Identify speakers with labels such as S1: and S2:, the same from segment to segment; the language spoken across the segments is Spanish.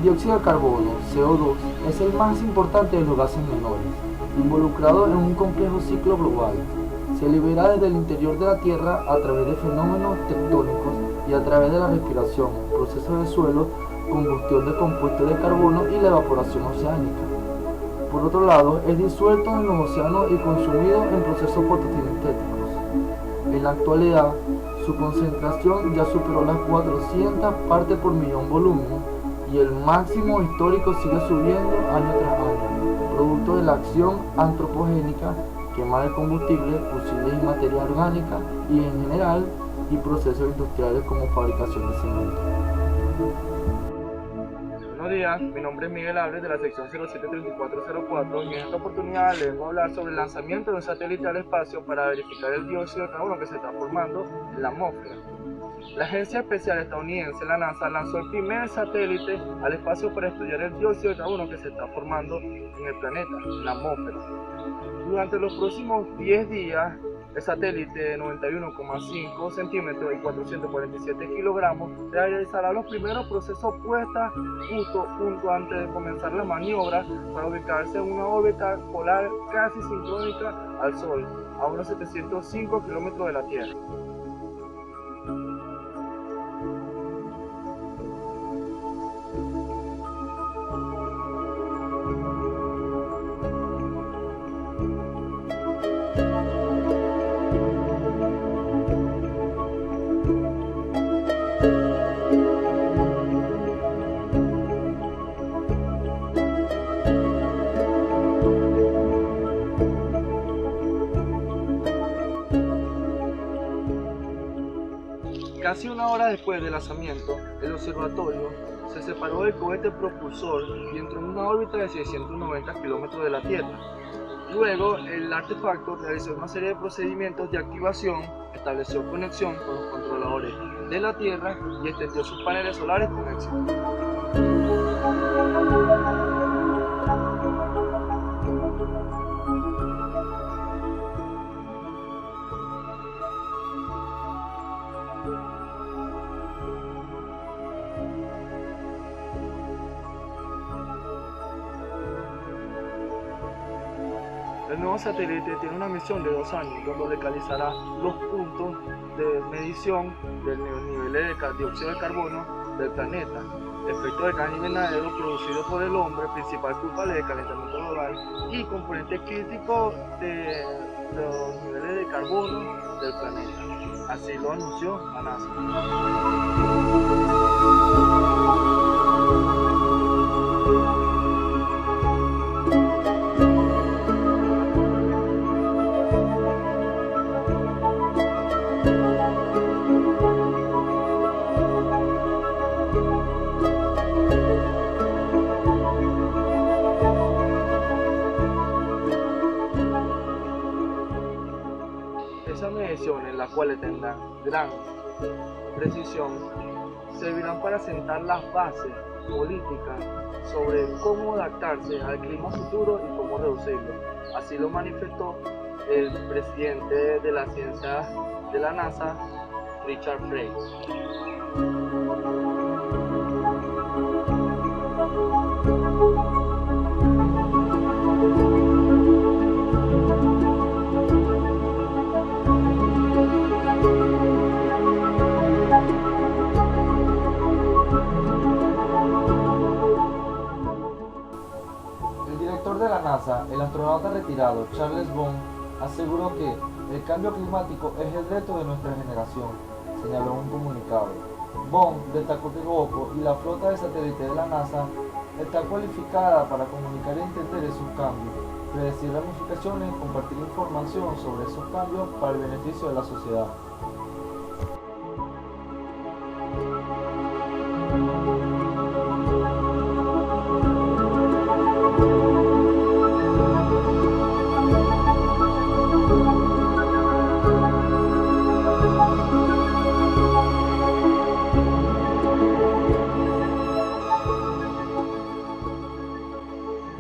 S1: dióxido de carbono, CO2, es el más importante de los gases menores, involucrado en un complejo ciclo global. Se libera desde el interior de la Tierra a través de fenómenos tectónicos y a través de la respiración, procesos de suelo, combustión de compuestos de carbono y la evaporación oceánica. Por otro lado, es disuelto en los océanos y consumido en procesos fotosintéticos. En la actualidad, su concentración ya superó las 400 partes por millón volumen y el máximo histórico sigue subiendo año tras año, producto de la acción antropogénica, quema de combustible, fusiles y materia orgánica y en general, y procesos industriales como fabricación de cemento.
S2: Buenos días, mi nombre es Miguel Alves de la sección 073404 y en esta oportunidad les vengo a hablar sobre el lanzamiento de un satélite al espacio para verificar el dióxido de carbono que se está formando en la atmósfera. La Agencia Espacial Estadounidense, la NASA, lanzó el primer satélite al espacio para estudiar el dióxido de carbono que se está formando en el planeta, en la atmósfera. Durante los próximos 10 días, el satélite de 91,5 centímetros y 447 kilogramos realizará los primeros procesos puesta justo antes de comenzar la maniobra para ubicarse en una órbita polar casi sincrónica al Sol, a unos 705 kilómetros de la Tierra. Casi una hora después del lanzamiento, el observatorio se separó del cohete propulsor y entró en una órbita de 690 kilómetros de la Tierra. Luego, el artefacto realizó una serie de procedimientos de activación, estableció conexión con los controladores de la Tierra y extendió sus paneles solares con éxito. El nuevo satélite tiene una misión de 2 años, donde localizará los puntos de medición del nivel de dióxido de carbono del planeta, efecto de gas invernadero producido por el hombre, principal culpable del calentamiento global, y componente crítico de los niveles de carbono del planeta. Así lo anunció la NASA. Esas mediciones, las cuales tendrán gran precisión, servirán para sentar las bases políticas sobre cómo adaptarse al clima futuro y cómo reducirlo. Así lo manifestó el presidente de la ciencia de la NASA, Richard Frey.
S1: De la NASA, el astronauta retirado Charles Bond aseguró que el cambio climático es el reto de nuestra generación, señaló en un comunicado. Bond destacó que GOCO y la flota de satélites de la NASA está cualificada para comunicar y entender esos cambios, predecir ramificaciones y compartir información sobre esos cambios para el beneficio de la sociedad.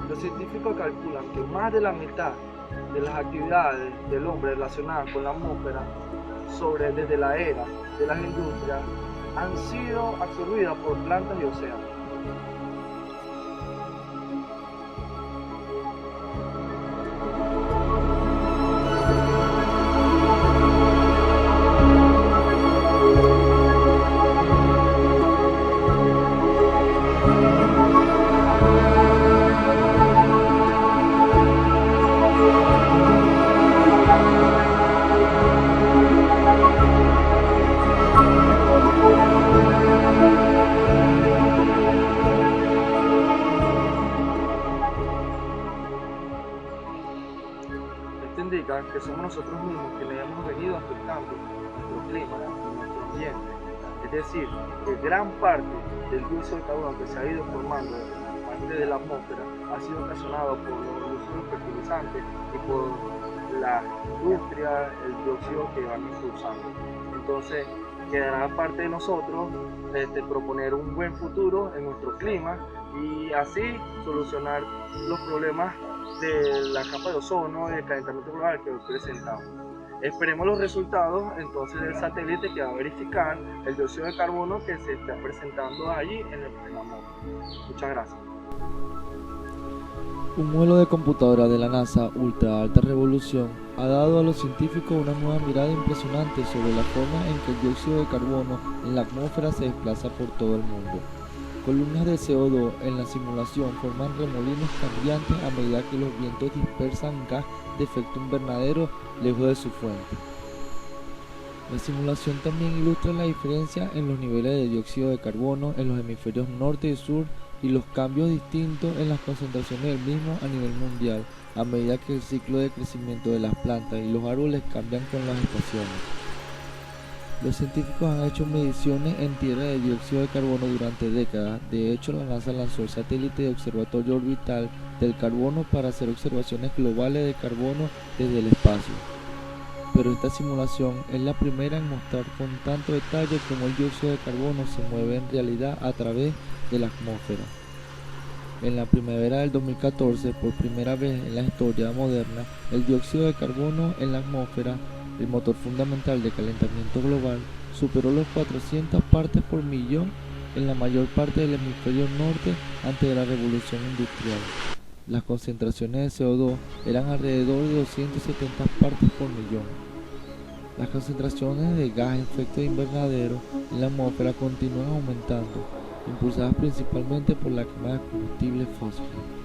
S2: Los científicos calculan que más de la mitad de las actividades del hombre relacionadas con la atmósfera desde la era de las industrias han sido absorbidas por plantas y océanos. Esto indica que somos nosotros mismos quienes hemos venido afectando nuestro clima y nuestro ambiente. Es decir, que gran parte del dióxido de carbono que se ha ido formando en la parte de la atmósfera ha sido ocasionado por los usos de fertilizantes y por la industria, el dióxido que van impulsando. Entonces, quedará parte de nosotros proponer un buen futuro en nuestro clima y así solucionar los problemas de la capa de ozono y el calentamiento global que hoy presentamos. Esperemos los resultados entonces del satélite que va a verificar el dióxido de carbono que se está presentando allí en la atmósfera. Muchas gracias.
S1: Un modelo de computadora de la NASA ultra alta resolución ha dado a los científicos una nueva mirada impresionante sobre la forma en que el dióxido de carbono en la atmósfera se desplaza por todo el mundo. Columnas de CO2 en la simulación forman remolinos cambiantes a medida que los vientos dispersan gas de efecto invernadero lejos de su fuente. La simulación también ilustra la diferencia en los niveles de dióxido de carbono en los hemisferios norte y sur y los cambios distintos en las concentraciones del mismo a nivel mundial a medida que el ciclo de crecimiento de las plantas y los árboles cambian con las estaciones. Los científicos han hecho mediciones en tierra de dióxido de carbono durante décadas. De hecho, la NASA lanzó el satélite de observatorio orbital del carbono para hacer observaciones globales de carbono desde el espacio. Pero esta simulación es la primera en mostrar con tanto detalle cómo el dióxido de carbono se mueve en realidad a través de la atmósfera. En la primavera del 2014, por primera vez en la historia moderna, el dióxido de carbono en la atmósfera, el motor fundamental de calentamiento global, superó los 400 partes por millón en la mayor parte del hemisferio norte antes de la revolución industrial. Las concentraciones de CO2 eran alrededor de 270 partes por millón. Las concentraciones de gas efecto invernadero en la atmósfera continúan aumentando, impulsadas principalmente por la quema de combustibles fósiles.